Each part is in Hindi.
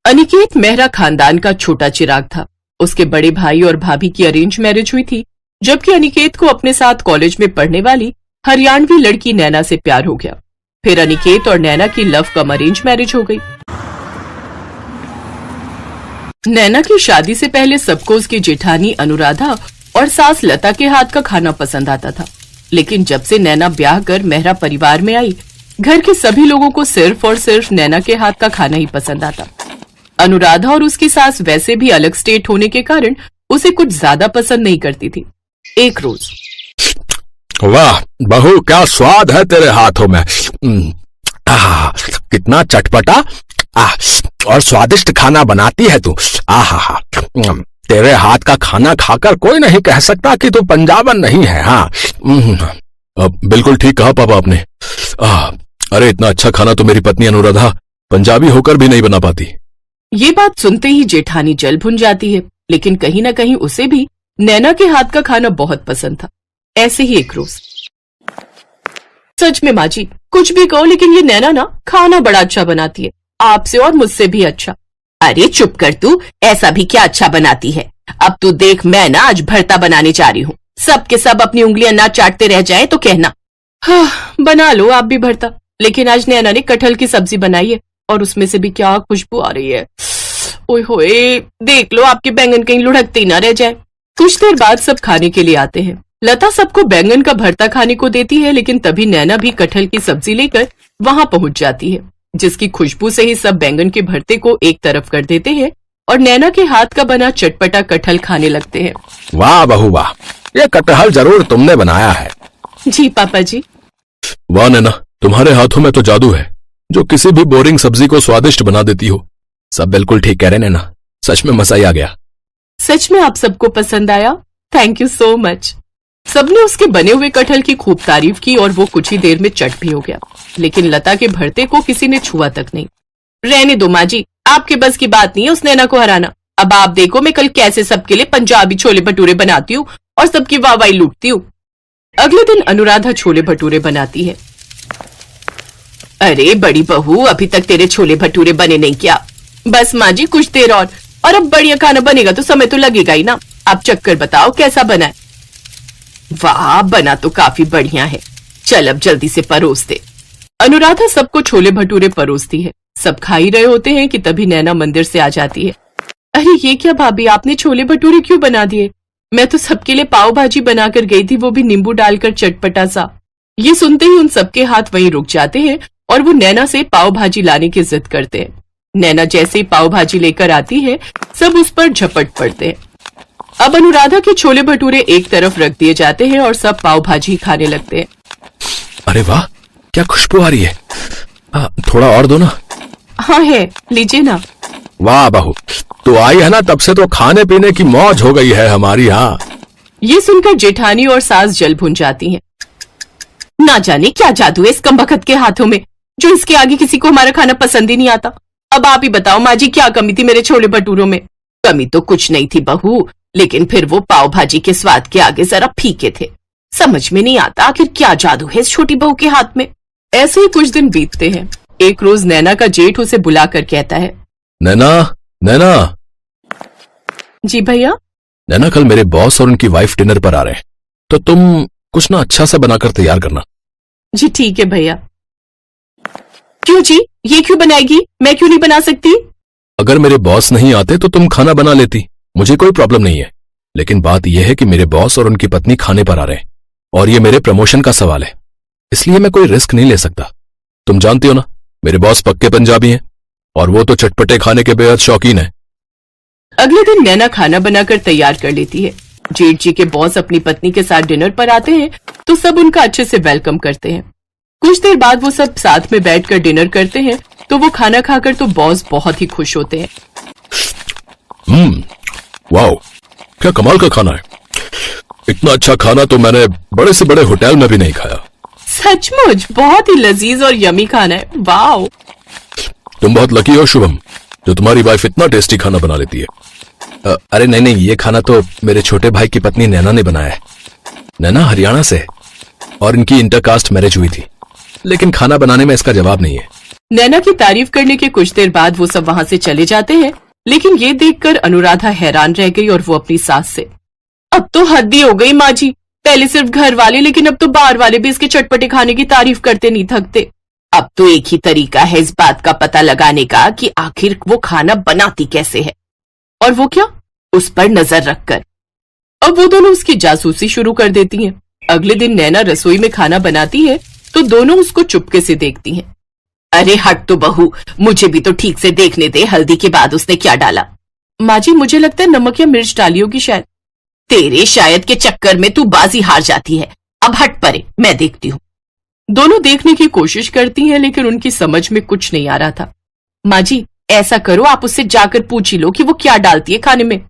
अनिकेत मेहरा खानदान का छोटा चिराग था। उसके बड़े भाई और भाभी की अरेंज मैरिज हुई थी, जबकि अनिकेत को अपने साथ कॉलेज में पढ़ने वाली हरियाणवी लड़की नैना से प्यार हो गया। फिर अनिकेत और नैना की लव कम अरेंज मैरिज हो गई। नैना की शादी से पहले सबको उसकी जेठानी अनुराधा और सास लता के हाथ का खाना पसंद आता था, लेकिन जब से नैना ब्याह कर मेहरा परिवार में आई, घर के सभी लोगों को सिर्फ और सिर्फ नैना के हाथ का खाना ही पसंद आता। अनुराधा और उसकी सास वैसे भी अलग स्टेट होने के कारण उसे कुछ ज्यादा पसंद नहीं करती थी। एक रोज, वाह बहू, क्या स्वाद है तेरे हाथों में। कितना चटपटा और स्वादिष्ट खाना बनाती है तू। आहा, तेरे हाथ का खाना खाकर कोई नहीं कह सकता कि तू पंजाबन नहीं है। हाँ, बिल्कुल ठीक कहा पापा आपने। अरे इतना अच्छा खाना तो मेरी पत्नी अनुराधा पंजाबी होकर भी नहीं बना पाती। ये बात सुनते ही जेठानी जल भुन जाती है, लेकिन कहीं न कहीं उसे भी नैना के हाथ का खाना बहुत पसंद था। ऐसे ही एक रोज, सच में माँ जी, कुछ भी कहो लेकिन ये नैना ना खाना बड़ा अच्छा बनाती है, आपसे और मुझसे भी अच्छा। अरे चुप कर तू, ऐसा भी क्या अच्छा बनाती है। अब तू देख, मैं ना आज भरता बनाने जा रही हूँ। सब के सब अपनी उंगलियां ना चाटते रह जाए तो कहना। हाँ, बना लो आप भी भरता, लेकिन आज नैना ने कटहल की सब्जी बनाई है और उसमें से भी क्या खुशबू आ रही है। ओए होए, देख लो आपके बैंगन कहीं लुढ़कते ही ना रह जाए। कुछ देर बाद सब खाने के लिए आते हैं। लता सबको बैंगन का भरता खाने को देती है, लेकिन तभी नैना भी कटहल की सब्जी लेकर वहां पहुंच जाती है, जिसकी खुशबू से ही सब बैंगन के भरते को एक तरफ कर देते हैं और नैना के हाथ का बना चटपटा कटहल खाने लगते हैं। वाह बहू वाह, ये कटहल जरूर तुमने बनाया है। जी पापा जी। वाह नैना, तुम्हारे हाथों में तो जादू है जो किसी भी बोरिंग सब्जी को स्वादिष्ट बना देती हो। सब बिल्कुल ठीक कह रहे नैना, सच में मजा ही आ गया। सच में आप सबको पसंद आया? Thank you so much. सबने उसके बने हुए कटहल की खूब तारीफ की और वो कुछ ही देर में चट भी हो गया, लेकिन लता के भरते को किसी ने छुआ तक नहीं। रहने दो माँ जी, आपके बस की बात नहीं है उस नैना को हराना। अब आप देखो मैं कल कैसे सबके लिए पंजाबी छोले भटूरे बनाती हूँ और सबकी वाहवाही लूटती हूँ। अगले दिन अनुराधा छोले भटूरे बनाती है। अरे बड़ी बहू, अभी तक तेरे छोले भटूरे बने नहीं क्या? बस माँ जी कुछ देर और अब बढ़िया खाना बनेगा तो समय तो लगेगा ही ना। आप चक्कर बताओ कैसा बना है। वाह, बना तो काफी बढ़िया है। चल अब जल्दी से परोस दे। अनुराधा सबको छोले भटूरे परोसती है। सब खा ही रहे होते हैं कि तभी नैना मंदिर से आ जाती है। अरे ये क्या भाभी, आपने छोले भटूरे क्यों बना दिए? मैं तो सबके लिए पाव भाजी बनाकर गई थी, वो भी नींबू डालकर चटपटा सा। ये सुनते ही उन सबके हाथ वहीं रुक जाते हैं और वो नैना से पाव भाजी लाने की जिद करते हैं। नैना जैसे ही पाव भाजी लेकर आती है, सब उस पर झपट पड़ते हैं। अब अनुराधा के छोले भटूरे एक तरफ रख दिए जाते हैं और सब पाव भाजी खाने लगते हैं। अरे वाह, क्या खुशबू आ रही है। थोड़ा और दो ना। हाँ है, लीजिए ना। वाह बहू, तू आई है ना तब से तो खाने पीने की मौज हो गई है हमारी। हाँ, ये सुनकर जेठानी और सास जल भुन जाती हैं। ना जाने क्या जादू है इस कमबख्त के हाथों में, जो इसके आगे किसी को हमारा खाना पसंद ही नहीं आता। अब आप ही बताओ माँ जी, क्या कमी थी मेरे छोले भटूरों में? कमी तो कुछ नहीं थी बहू, लेकिन फिर वो पाव भाजी के स्वाद के आगे जरा फीके थे। समझ में नहीं आता आखिर क्या जादू है इस छोटी बहू के हाथ में। ऐसे ही कुछ दिन बीतते हैं। एक रोज नैना का जेठ उसे बुलाकर कहता है, नैना नैना। जी भैया। नैना, कल मेरे बॉस और उनकी वाइफ डिनर पर आ रहे हैं, तो तुम कुछ ना अच्छा सा बनाकर तैयार करना। जी ठीक है भैया। क्यों जी, ये क्यों बनाएगी? मैं क्यों नहीं बना सकती? अगर मेरे बॉस नहीं आते तो तुम खाना बना लेती, मुझे कोई प्रॉब्लम नहीं है। लेकिन बात यह है कि मेरे बॉस और उनकी पत्नी खाने पर आ रहे हैं और ये मेरे प्रमोशन का सवाल है, इसलिए मैं कोई रिस्क नहीं ले सकता। तुम जानती हो ना, मेरे बॉस पक्के पंजाबी हैं और वो तो चटपटे खाने के बेहद शौकीन है। अगले दिन नैना खाना बनाकर तैयार कर लेती है। जेठ जी के बॉस अपनी पत्नी के साथ डिनर पर आते हैं तो सब उनका अच्छे से वेलकम करते हैं। कुछ देर बाद वो सब साथ में बैठकर डिनर करते हैं तो वो खाना खाकर तो बॉस बहुत ही खुश होते हैं। वाओ, क्या कमाल का खाना है। इतना अच्छा खाना तो मैंने बड़े से बड़े होटल में भी नहीं खाया। सचमुच बहुत ही लजीज और यमी खाना है। वाओ, तुम बहुत लकी हो शुभम, जो तुम्हारी वाइफ इतना टेस्टी खाना बना लेती है। अरे नहीं, ये खाना तो मेरे छोटे भाई की पत्नी नैना ने बनाया है। नैना हरियाणा से और इनकी इंटरकास्ट मैरिज हुई थी, लेकिन खाना बनाने में इसका जवाब नहीं है। नैना की तारीफ करने के कुछ देर बाद वो सब वहां से चले जाते हैं, लेकिन ये देखकर अनुराधा हैरान रह गई और वो अपनी सास से, अब तो हद ही हो गई माँ जी, पहले सिर्फ घर वाले लेकिन अब तो बाहर वाले भी इसके चटपटे खाने की तारीफ करते नहीं थकते। अब तो एक ही तरीका है इस बात का पता लगाने का कि आखिर वो खाना बनाती कैसे है, और वो क्या? उस पर नजर रखकर। अब वो दोनों उसकी जासूसी शुरू कर देती हैं। अगले दिन नैना रसोई में खाना बनाती है तो दोनों उसको चुपके से देखती हैं। अरे हट तो बहू, मुझे भी तो ठीक से देखने दे, हल्दी के बाद उसने क्या डाला। माँ जी मुझे लगता है नमक या मिर्च डाली होगी शायद। तेरे शायद के चक्कर में तू बाजी हार जाती है, अब हट परे, मैं देखती हूँ। दोनों देखने की कोशिश करती हैं लेकिन उनकी समझ में कुछ नहीं आ रहा था। माँ जी ऐसा करो, आप उससे जाकर पूछ ही लो कि वो क्या डालती है खाने में।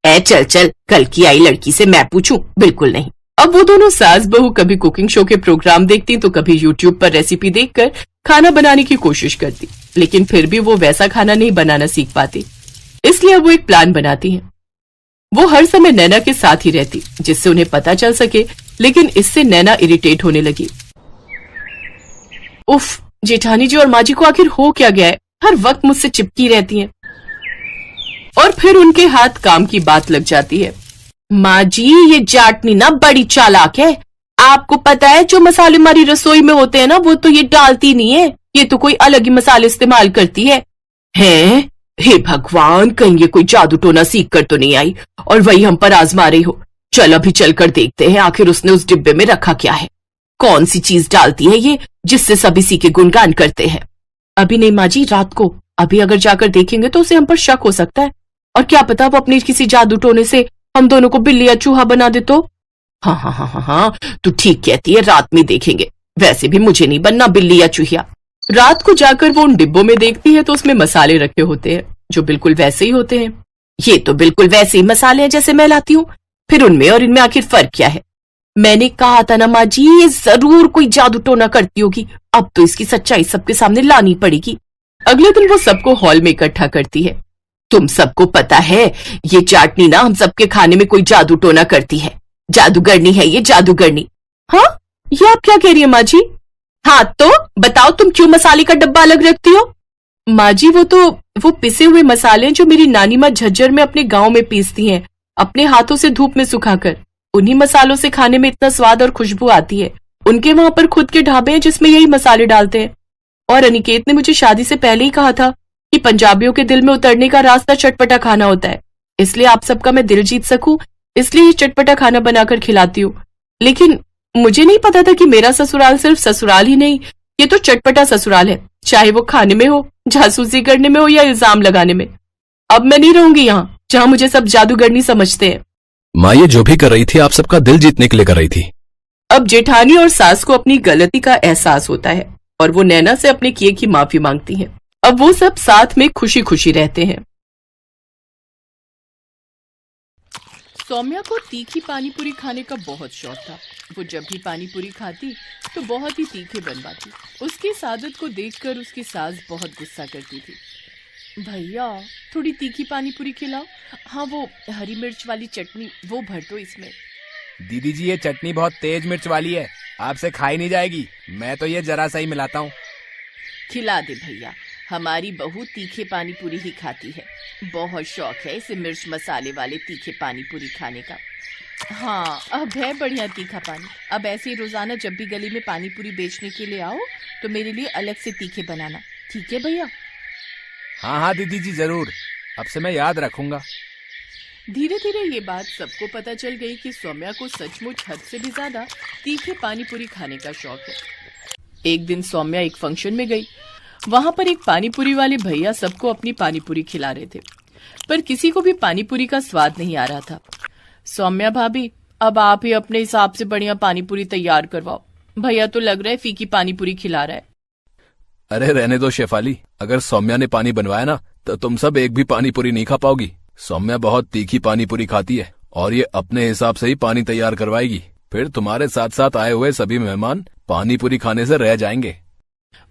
चल चल, कल की आई लड़की से मैं पूछूं? बिल्कुल नहीं। अब वो दोनों सास बहू कभी कुकिंग शो के प्रोग्राम देखती तो कभी यूट्यूब पर रेसिपी देखकर खाना बनाने की कोशिश करती, लेकिन फिर भी वो वैसा खाना नहीं बनाना सीख पाती। इसलिए अब वो एक प्लान बनाती हैं। वो हर समय नैना के साथ ही रहती जिससे उन्हें पता चल सके, लेकिन इससे नैना इरिटेट होने लगी। उफ, जेठानी जी और माँ जी को आखिर हो क्या गया है, हर वक्त मुझसे चिपकी रहती हैं। और फिर उनके हाथ काम की बात लग जाती है। माँ जी ये जाटनी ना बड़ी चालाक है, आपको पता है जो मसाले हमारी रसोई में होते हैं ना वो तो ये डालती नहीं है, ये तो कोई अलग ही मसाले इस्तेमाल करती है। हैं? हे भगवान, कहीं ये कोई जादू टोना सीख कर तो नहीं आई और वही हम पर आजमा रही हो। चल अभी चलकर देखते हैं आखिर उसने उस डिब्बे में रखा क्या है, कौन सी चीज डालती है ये जिससे सब इसी के गुणगान करते हैं। अभी नहीं माँ जी, रात को। अभी अगर जाकर देखेंगे तो उसे हम पर शक हो सकता है, और क्या पता वो अपनी किसी जादू टोने से हम दोनों को बिल्ली या चूहा बना दे तो। हाँ हाँ हाँ हाँ हाँ, तू ठीक कहती है, रात में देखेंगे। वैसे भी मुझे नहीं बनना बिल्ली या चूहिया। रात को जाकर वो उन डिब्बों में देखती है तो उसमें मसाले रखे होते हैं जो बिल्कुल वैसे ही होते हैं। ये तो बिल्कुल वैसे ही मसाले हैं जैसे मैं लाती हूँ, फिर उनमें और इनमें आखिर फर्क क्या है? मैंने कहा था ना माँ जी, ये जरूर कोई जादू टोना करती होगी, अब तो इसकी सच्चाई सबके सामने लानी पड़ेगी। अगले दिन वो सबको हॉल में इकट्ठा करती है। तुम सबको पता है ये चाटनी ना हम सबके खाने में कोई जादू टोना करती है, जादूगरनी है ये, जादूगरनी। हाँ, ये आप क्या कह रही है माँ जी? हाँ तो बताओ, तुम क्यों मसाले का डब्बा अलग रखती हो? माँ जी वो पिसे हुए मसाले जो मेरी नानी माँ झज्जर में अपने गांव में पीसती हैं, अपने हाथों से धूप में सुखाकर। उन्हीं मसालों से खाने में इतना स्वाद और खुशबू आती है। उनके वहां पर खुद के ढाबे हैं जिसमें यही मसाले डालते हैं। और अनिकेत ने मुझे शादी से पहले ही कहा था कि पंजाबियों के दिल में उतरने का रास्ता चटपटा खाना होता है, इसलिए आप सबका मैं दिल जीत सकूं, इसलिए ये चटपटा खाना बनाकर खिलाती हूँ। लेकिन मुझे नहीं पता था कि मेरा ससुराल सिर्फ ससुराल ही नहीं, ये तो चटपटा ससुराल है, चाहे वो खाने में हो, जासूसी करने में हो या इल्जाम लगाने में। अब मैं नहीं रहूंगी यहाँ जहाँ मुझे सब जादूगरनी समझते हैं। माँ ये जो भी कर रही थी आप सबका दिल जीतने के लिए कर रही थी। अब जेठानी और सास को अपनी गलती का एहसास होता है और वो नैना से अपने किए की माफी मांगती हैं। अब वो सब साथ में खुशी खुशी रहते हैं। सौम्या को तीखी पानीपुरी खाने का बहुत शौक था। वो जब भी पानीपुरी खाती तो बहुत ही तीखे बनवाती। उसकी इस आदत को देखकर उसकी सास बहुत गुस्सा करती थी। भैया थोड़ी तीखी पानीपुरी खिलाओ। हाँ वो हरी मिर्च वाली चटनी वो भर दो इसमें। दीदी जी ये चटनी बहुत तेज मिर्च वाली है, आपसे खाई नहीं जाएगी, मैं तो ये जरा सा ही मिलाता हूँ। खिला दे भैया, हमारी बहू तीखे पानीपुरी ही खाती है, बहुत शौक है इसे मिर्च मसाले वाले तीखे पानीपुरी खाने का। हाँ अब है बढ़िया तीखा पानी। अब ऐसे ही रोजाना जब भी गली में पानीपुरी बेचने के लिए आओ तो मेरे लिए अलग से तीखे बनाना, ठीक है भैया? हाँ हाँ दीदी जी जरूर, अब से मैं याद रखूंगा। धीरे धीरे ये बात सबको पता चल गई कि सौम्या को सचमुच हद से भी ज्यादा तीखे पानीपुरी खाने का शौक है। एक दिन सौम्या एक फंक्शन में गई। वहां पर एक पानीपुरी वाले भैया सबको अपनी पानीपुरी खिला रहे थे, पर किसी को भी पानीपुरी का स्वाद नहीं आ रहा था। सौम्या भाभी अब आप ही अपने हिसाब से बढ़िया पानीपुरी तैयार करवाओ, भैया तो लग रहा है फीकी पानीपुरी खिला रहा है। अरे रहने दो शेफाली, अगर सौम्या ने पानी बनवाया ना तो तुम सब एक भी पानीपुरी नहीं खा पाओगी। सौम्या बहुत तीखी पानीपुरी खाती है और ये अपने हिसाब से ही पानी तैयार करवाएगी, फिर तुम्हारे साथ साथ आए हुए सभी मेहमान पानीपुरी खाने से रह जाएंगे।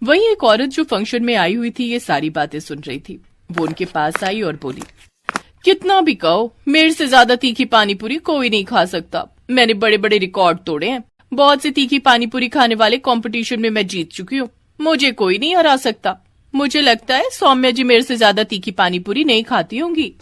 वहीं एक औरत जो फंक्शन में आई हुई थी ये सारी बातें सुन रही थी। वो उनके पास आई और बोली, कितना भी कहो मेरे से ज्यादा तीखी पानीपुरी कोई नहीं खा सकता। मैंने बड़े बड़े रिकॉर्ड तोड़े हैं, बहुत से तीखी पानीपुरी खाने वाले कंपटीशन में मैं जीत चुकी हूँ, मुझे कोई नहीं हरा सकता। मुझे लगता है सौम्या जी मेरे से ज्यादा तीखी पानी पूरी नहीं खाती होंगी।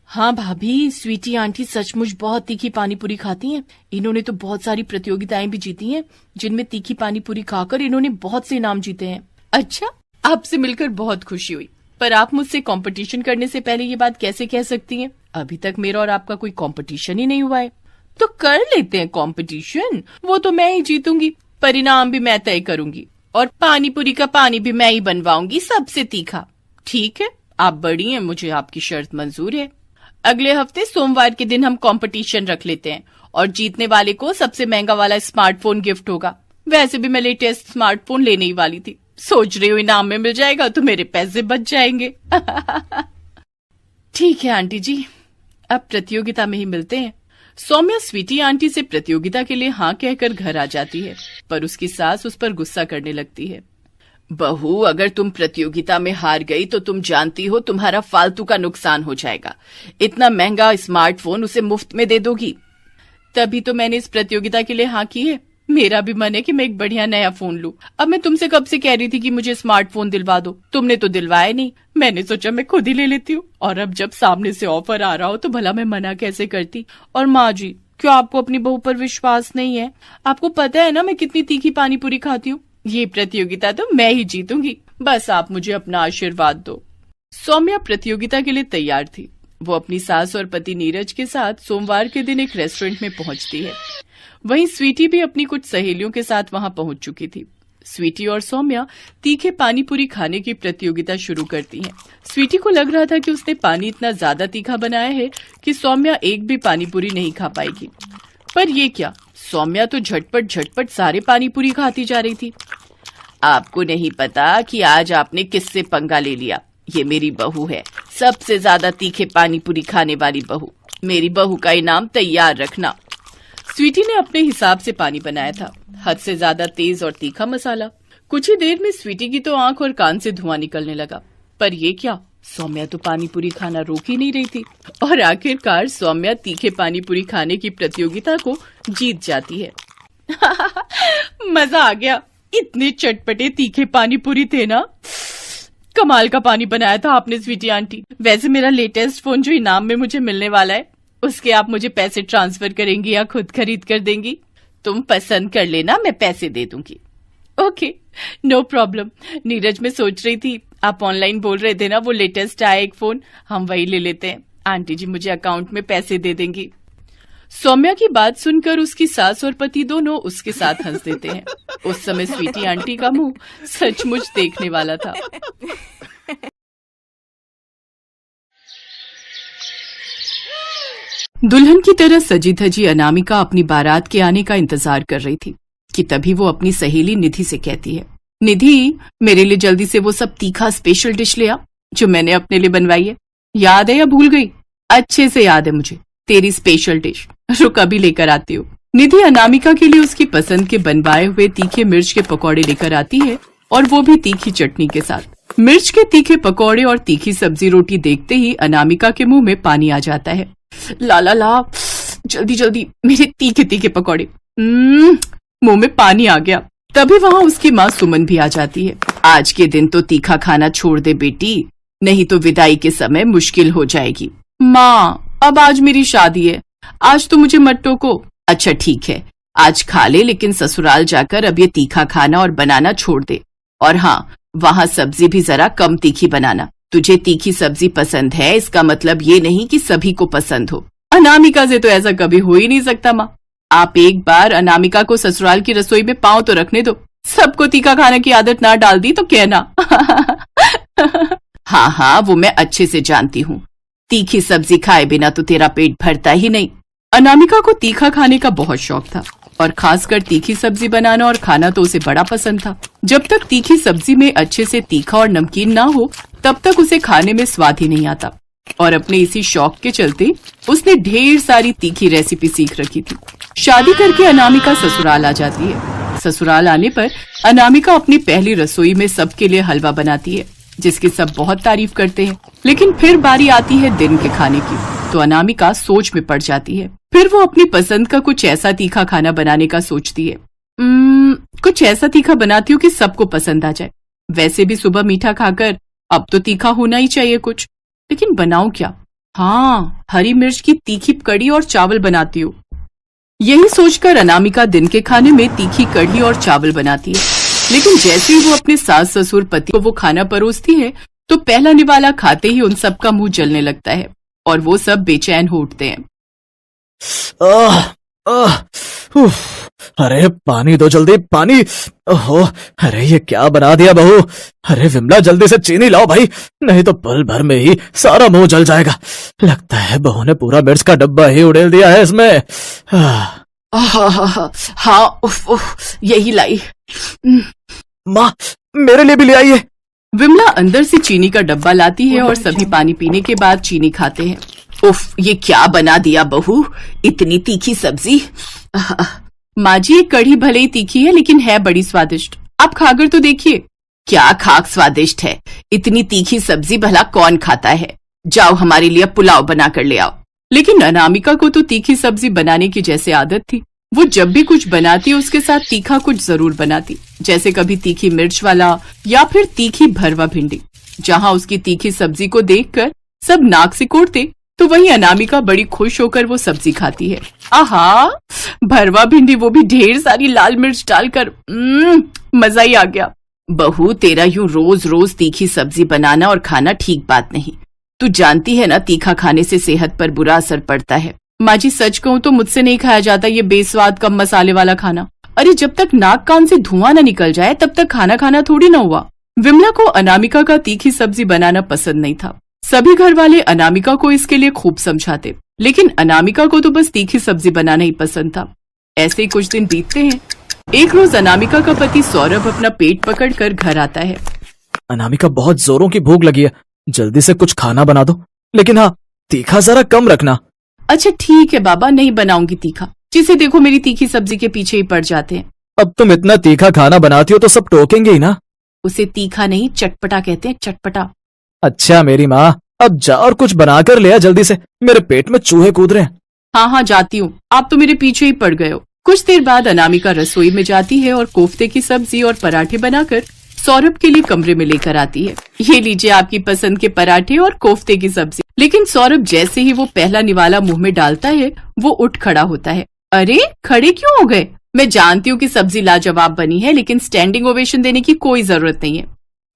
हाँ भाभी, स्वीटी आंटी सचमुच बहुत तीखी पानी पूरी खाती हैं। इन्होंने तो बहुत सारी प्रतियोगिताएं भी जीती हैं, जिनमें तीखी पानी पूरी खाकर इन्होंने बहुत से इनाम जीते हैं। अच्छा, आपसे मिलकर बहुत खुशी हुई, पर आप मुझसे कंपटीशन करने से पहले ये बात कैसे कह सकती हैं? अभी तक मेरा और आपका कोई कंपटीशन ही नहीं हुआ है। तो कर लेते हैं कंपटीशन, वो तो मैं ही जीतूंगी, परिणाम भी मैं तय करूंगी और पानी पूरी का पानी भी मैं ही बनवाऊंगी सबसे तीखा। ठीक है, आप बड़ी हैं, मुझे आपकी शर्त मंजूर है। अगले हफ्ते सोमवार के दिन हम कंपटीशन रख लेते हैं और जीतने वाले को सबसे महंगा वाला स्मार्टफोन गिफ्ट होगा। वैसे भी मैं लेटेस्ट स्मार्टफोन लेने ही वाली थी, सोच रही हूँ इनाम में मिल जाएगा तो मेरे पैसे बच जाएंगे। ठीक है आंटी जी, अब प्रतियोगिता में ही मिलते हैं। सौम्या स्वीटी आंटी से प्रतियोगिता के लिए हाँ कहकर घर आ जाती है, पर उसकी सास उस पर गुस्सा करने लगती है। बहू, अगर तुम प्रतियोगिता में हार गई तो तुम जानती हो तुम्हारा फालतू का नुकसान हो जाएगा। इतना महंगा स्मार्टफोन उसे मुफ्त में दे दोगी। तभी तो मैंने इस प्रतियोगिता के लिए हाँ की है। मेरा भी मन है कि मैं एक बढ़िया नया फोन लूं। अब मैं तुमसे कब से कह रही थी कि मुझे स्मार्टफोन दिलवा दो, तुमने तो दिलवाया नहीं। मैंने सोचा मैं खुद ही ले लेती हूँ, और अब जब सामने से ऑफर आ रहा हो तो भला मैं मना कैसे करती। और माँ जी, क्यों आपको अपनी बहू पर विश्वास नहीं है? आपको पता है ना मैं कितनी तीखी पानी पूरी खाती हूँ। ये प्रतियोगिता तो मैं ही जीतूंगी, बस आप मुझे अपना आशीर्वाद दो। सौम्या प्रतियोगिता के लिए तैयार थी। वो अपनी सास और पति नीरज के साथ सोमवार के दिन एक रेस्टोरेंट में पहुंचती है। वहीं स्वीटी भी अपनी कुछ सहेलियों के साथ वहां पहुंच चुकी थी। स्वीटी और सौम्या तीखे पानी पूरी खाने की प्रतियोगिता शुरू करती हैं। स्वीटी को लग रहा था कि उसने पानी इतना ज्यादा तीखा बनाया है कि सौम्या एक भी पानी पूरी नहीं खा पाएगी। पर ये क्या, सौम्या तो झटपट झटपट सारे पानी पूरी खाती जा रही थी। आपको नहीं पता कि आज आपने किससे पंगा ले लिया। ये मेरी बहू है, सबसे ज्यादा तीखे पानी पूरी खाने वाली बहू। मेरी बहू का इनाम तैयार रखना। स्वीटी ने अपने हिसाब से पानी बनाया था, हद से ज्यादा तेज और तीखा मसाला। कुछ ही देर में स्वीटी की तो आंख और कान से धुआं निकलने लगा। पर ये क्या, सौम्या तो पानी पूरी खाना रोक ही नहीं रही थी, और आखिरकार सौम्या तीखे पानी पूरी खाने की प्रतियोगिता को जीत जाती है। मजा आ गया, इतने चटपटे तीखे पानी पूरी थे ना। कमाल का पानी बनाया था आपने स्वीटी आंटी। वैसे मेरा लेटेस्ट फोन जो इनाम में मुझे मिलने वाला है, उसके आप मुझे पैसे ट्रांसफर करेंगी या खुद खरीद कर देंगी? तुम पसंद कर लेना, मैं पैसे दे दूंगी। Okay, no problem. नीरज में सोच रही थी, आप ऑनलाइन बोल रहे थे ना वो लेटेस्ट आया एक फोन, हम वही ले लेते हैं। आंटी जी मुझे अकाउंट में पैसे दे देंगी। सौम्या की बात सुनकर उसकी सास और पति दोनों उसके साथ हंस देते हैं। उस समय स्वीटी आंटी का मुंह सचमुच देखने वाला था। दुल्हन की तरह सजी धजी अनामिका अपनी बारात के आने का इंतजार कर रही थी कि तभी वो अपनी सहेली निधि से कहती है, निधि, मेरे लिए जल्दी से वो सब तीखा स्पेशल डिश ले आ जो मैंने अपने लिए बनवाई है। याद है या भूल गई? अच्छे से याद है मुझे, तेरी स्पेशल डिश। रुक, अभी लेकर आती हूँ। निधि अनामिका के लिए उसकी पसंद के बनवाए हुए तीखे मिर्च के पकौड़े लेकर आती है, और वो भी तीखी चटनी के साथ। मिर्च के तीखे पकौड़े और तीखी सब्जी रोटी देखते ही अनामिका के मुंह में पानी आ जाता है। ला ला ला, जल्दी जल्दी मेरे तीखे तीखे पकौड़े। मुंह में पानी आ गया। तभी वहाँ उसकी माँ सुमन भी आ जाती है। आज के दिन तो तीखा खाना छोड़ दे बेटी, नहीं तो विदाई के समय मुश्किल हो जाएगी। माँ, अब आज मेरी शादी है, आज तो मुझे मत टोको। अच्छा ठीक है, आज खा ले, लेकिन ससुराल जाकर अब ये तीखा खाना और बनाना छोड़ दे। और हाँ, वहाँ सब्जी भी जरा कम तीखी बनाना। तुझे तीखी सब्जी पसंद है, इसका मतलब ये नहीं कि सभी को पसंद हो। अनामिका से तो ऐसा कभी हो ही नहीं सकता। माँ, आप एक बार अनामिका को ससुराल की रसोई में पांव तो रखने दो। सबको तीखा खाने की आदत ना डाल दी तो कहना। हाँ हाँ, वो मैं अच्छे से जानती हूँ। तीखी सब्जी खाए बिना तो तेरा पेट भरता ही नहीं। अनामिका को तीखा खाने का बहुत शौक था, और खासकर तीखी सब्जी बनाना और खाना तो उसे बड़ा पसंद था। जब तक तीखी सब्जी में अच्छे से तीखा और नमकीन ना हो, तब तक उसे खाने में स्वाद ही नहीं आता। और अपने इसी शौक के चलते उसने ढेर सारी तीखी रेसिपी सीख रखी थी। शादी करके अनामिका ससुराल आ जाती है। ससुराल आने पर अनामिका अपनी पहली रसोई में सबके लिए हलवा बनाती है, जिसकी सब बहुत तारीफ करते हैं। लेकिन फिर बारी आती है दिन के खाने की, तो अनामिका सोच में पड़ जाती है। फिर वो अपनी पसंद का कुछ ऐसा तीखा खाना बनाने का सोचती है। कुछ ऐसा तीखा बनाती हूँ कि सबको पसंद आ जाए। वैसे भी सुबह मीठा खाकर अब तो तीखा होना ही चाहिए कुछ, लेकिन बनाऊं क्या? हाँ, हरी मिर्च की तीखी कढ़ी और चावल बनाती हूँ। यही सोचकर अनामिका दिन के खाने में तीखी कढ़ी और चावल बनाती है, लेकिन जैसे ही वो अपने सास ससुर पति को वो खाना परोसती है तो पहला निवाला खाते ही उन सबका मुंह जलने लगता है और वो सब बेचैन हो उठते हैं। अरे पानी दो जल्दी, पानी। ओहो, अरे ये क्या बना दिया बहू। अरे विमला जल्दी से चीनी लाओ भाई, नहीं तो पल भर में ही सारा मुंह जल जाएगा। लगता है बहू ने पूरा मिर्च का डब्बा ही उड़ेल दिया है इसमें। हाँ, उफ, यही लाई। माँ, मेरे लिए भी ले आइए। विमला अंदर से चीनी का डब्बा लाती है और सभी पानी पीने के बाद चीनी खाते हैं। उफ, ये क्या बना दिया बहू, इतनी तीखी सब्जी। माँ जी, ये कढ़ी भले ही तीखी है लेकिन है बड़ी स्वादिष्ट, आप खाकर तो देखिए। क्या खाक स्वादिष्ट है, इतनी तीखी सब्जी भला कौन खाता है। जाओ हमारे लिए पुलाव बना कर ले आओ। लेकिन अनामिका को तो तीखी सब्जी बनाने की जैसे आदत थी, वो जब भी कुछ बनाती उसके साथ तीखा कुछ जरूर बनाती, जैसे कभी तीखी मिर्च वाला या फिर तीखी भरवा भिंडी। जहाँ उसकी तीखी सब्जी को देखकर सब नाक सिकोड़ते तो वहीं अनामिका बड़ी खुश होकर वो सब्जी खाती है। आहा, भरवा भिंडी, वो भी ढेर सारी लाल मिर्च डालकर, मजा ही आ गया। बहू, तेरा यूं रोज रोज तीखी सब्जी बनाना और खाना ठीक बात नहीं। तू जानती है ना तीखा खाने से सेहत पर बुरा असर पड़ता है। माँ जी, सच कहूँ तो मुझसे नहीं खाया जाता ये बेस्वाद कम मसाले वाला खाना। अरे जब तक नाक कान से धुआं न निकल जाए तब तक खाना खाना थोड़ी ना हुआ। विमला को अनामिका का तीखी सब्जी बनाना पसंद नहीं था। सभी घर वाले अनामिका को इसके लिए खूब समझाते, लेकिन अनामिका को तो बस तीखी सब्जी बनाना ही पसंद था। ऐसे ही कुछ दिन बीतते हैं। एक रोज अनामिका का पति सौरभ अपना पेट पकड़कर घर आता है। अनामिका, बहुत जोरों की भूख लगी है, जल्दी से कुछ खाना बना दो, लेकिन हाँ, तीखा जरा कम रखना। अच्छा ठीक है बाबा, नहीं बनाऊंगी तीखा। जिसे देखो मेरी तीखी सब्जी के पीछे ही पड़ जाते हैं। अब तुम इतना तीखा खाना बनाती हो तो सब टोकेंगे ही ना। उसे तीखा नहीं चटपटा कहते हैं, चटपटा। अच्छा मेरी माँ, अब जा और कुछ बनाकर ले आ जल्दी से, मेरे पेट में चूहे कूद रहे हैं। हाँ, जाती हूँ, आप तो मेरे पीछे ही पड़ गए हो। कुछ देर बाद अनामिका रसोई में जाती है और कोफ्ते की सब्जी और पराठे बनाकर सौरभ के लिए कमरे में लेकर आती है। ये लीजिए आपकी पसंद के पराठे और कोफ्ते की सब्जी। लेकिन सौरभ जैसे ही वो पहला निवाला मुंह में डालता है वो उठ खड़ा होता है। अरे खड़े क्यों हो गए? मैं जानती हूँ कि सब्जी लाजवाब बनी है, लेकिन स्टैंडिंग ओवेशन देने की कोई जरूरत नहीं है।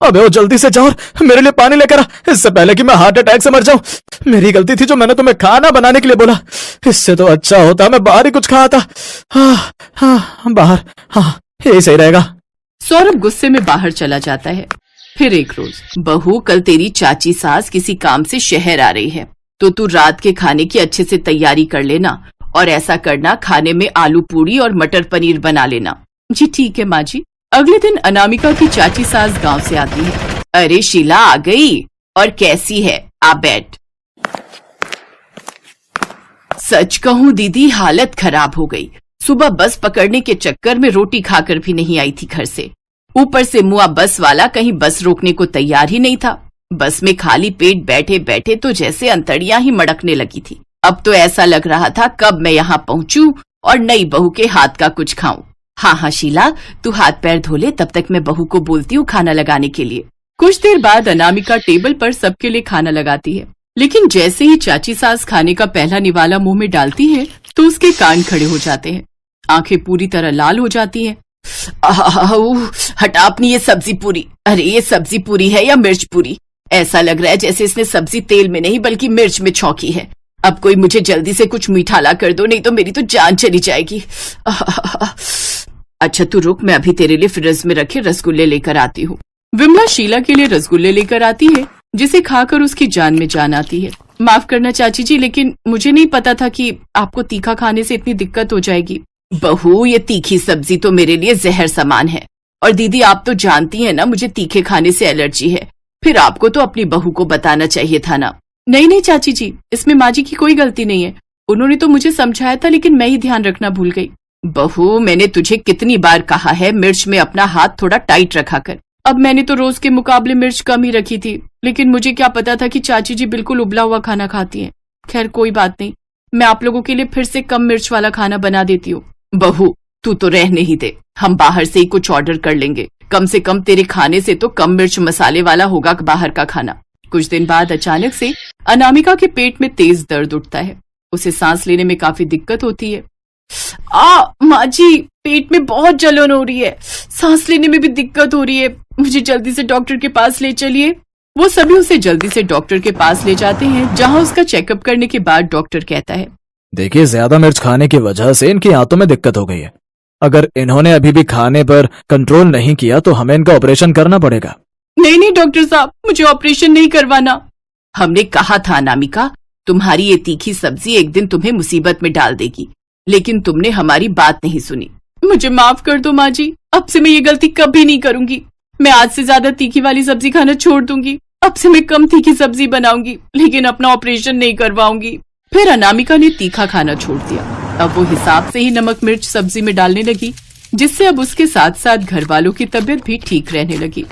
अबे वो जल्दी से जाओ और मेरे लिए पानी लेकर आ, इससे पहले कि मैं हार्ट अटैक से मर जाऊं। मेरी गलती थी जो मैंने तुम्हें खाना बनाने के लिए बोला, इससे तो अच्छा होता मैं बाहर ही कुछ खा था। हाँ, बाहर, हाँ यही सही रहेगा। सौरभ गुस्से में बाहर चला जाता है। फिर एक रोज, बहू कल तेरी चाची सास किसी काम से शहर आ रही है, तो तू रात के खाने की अच्छे से तैयारी कर लेना, और ऐसा करना खाने में आलू पूरी और मटर पनीर बना लेना। जी ठीक है माँ जी। अगले दिन अनामिका की चाची सास गांव से आती है। अरे शीला आ गई, और कैसी है? आ बैठ। सच कहूँ दीदी, हालत खराब हो गई। सुबह बस पकड़ने के चक्कर में रोटी खाकर भी नहीं आई थी घर से। ऊपर से मुआ बस वाला कहीं बस रोकने को तैयार ही नहीं था। बस में खाली पेट बैठे बैठे तो जैसे अंतड़ियां ही मड़कने लगी थी। अब तो ऐसा लग रहा था कब मैं यहाँ पहुंचूं और नई बहू के हाथ का कुछ खाऊं। हाँ शीला, तू हाथ पैर धो ले, तब तक मैं बहू को बोलती हूँ खाना लगाने के लिए। कुछ देर बाद अनामिका टेबल पर सबके लिए खाना लगाती है, लेकिन जैसे ही चाची सास खाने का पहला निवाला मुंह में डालती है तो उसके कान खड़े हो जाते हैं, आंखें पूरी तरह लाल हो जाती हैं। हटा अपनी ये सब्जी पूरी। अरे ये सब्जी पूरी है या मिर्च पूरी? ऐसा लग रहा है जैसे इसने सब्जी तेल में नहीं बल्कि मिर्च में छौंकी है। अब कोई मुझे जल्दी से कुछ मीठा ला कर दो, नहीं तो मेरी तो जान चली जाएगी। अच्छा तू रुक, मैं अभी तेरे लिए फ्रिज में रखे रसगुल्ले लेकर आती हूँ। विमला शीला के लिए रसगुल्ले लेकर आती है, जिसे खाकर उसकी जान में जान आती है। माफ करना चाची जी, लेकिन मुझे नहीं पता था कि आपको तीखा खाने से इतनी दिक्कत हो जाएगी। बहू, ये तीखी सब्जी तो मेरे लिए जहर समान है, और दीदी आप तो जानती हैं ना मुझे तीखे खाने से एलर्जी है। फिर आपको तो अपनी बहू को बताना चाहिए था ना। नहीं चाची जी, इसमें माँ जी की कोई गलती नहीं है, उन्होंने तो मुझे समझाया था, लेकिन मैं ही ध्यान रखना भूल गई। बहू, मैंने तुझे कितनी बार कहा है मिर्च में अपना हाथ थोड़ा टाइट रखा कर। अब मैंने तो रोज के मुकाबले मिर्च कम ही रखी थी, लेकिन मुझे क्या पता था कि चाची जी बिल्कुल उबला हुआ खाना खाती हैं। खैर कोई बात नहीं, मैं आप लोगों के लिए फिर से कम मिर्च वाला खाना बना देती हूँ। बहू तू तो रहने ही दे, हम बाहर से ही कुछ ऑर्डर कर लेंगे, कम से कम तेरे खाने से तो कम मिर्च मसाले वाला होगा बाहर का खाना। कुछ दिन बाद अचानक से अनामिका के पेट में तेज दर्द उठता है। उसे सांस लेने में काफी दिक्कत होती है। माँ जी, पेट में बहुत जलन हो रही है, सांस लेने में भी दिक्कत हो रही है, मुझे जल्दी से डॉक्टर के पास ले चलिए। वो सभी उसे जल्दी से डॉक्टर के पास ले जाते हैं, जहाँ उसका चेकअप करने के बाद डॉक्टर कहता है, देखिए, ज्यादा मिर्च खाने की वजह से इनकी आंतों में दिक्कत हो गई है। अगर इन्होंने अभी भी खाने पर कंट्रोल नहीं किया तो हमें इनका ऑपरेशन करना पड़ेगा। नहीं नहीं डॉक्टर साहब, मुझे ऑपरेशन नहीं करवाना। हमने कहा था अनामिका, तुम्हारी ये तीखी सब्जी एक दिन तुम्हें मुसीबत में डाल देगी, लेकिन तुमने हमारी बात नहीं सुनी। मुझे माफ कर दो माँ जी, अब से मैं ये गलती कभी नहीं करूंगी। मैं आज से ज्यादा तीखी वाली सब्जी खाना छोड़ दूंगी। अब से मैं कम तीखी सब्जी बनाऊंगी, लेकिन अपना ऑपरेशन नहीं करवाऊंगी। फिर अनामिका ने तीखा खाना छोड़ दिया। अब वो हिसाब से ही नमक मिर्च सब्जी में डालने लगी, जिससे अब उसके साथ साथ घर वालों की तबीयत भी ठीक रहने लगी।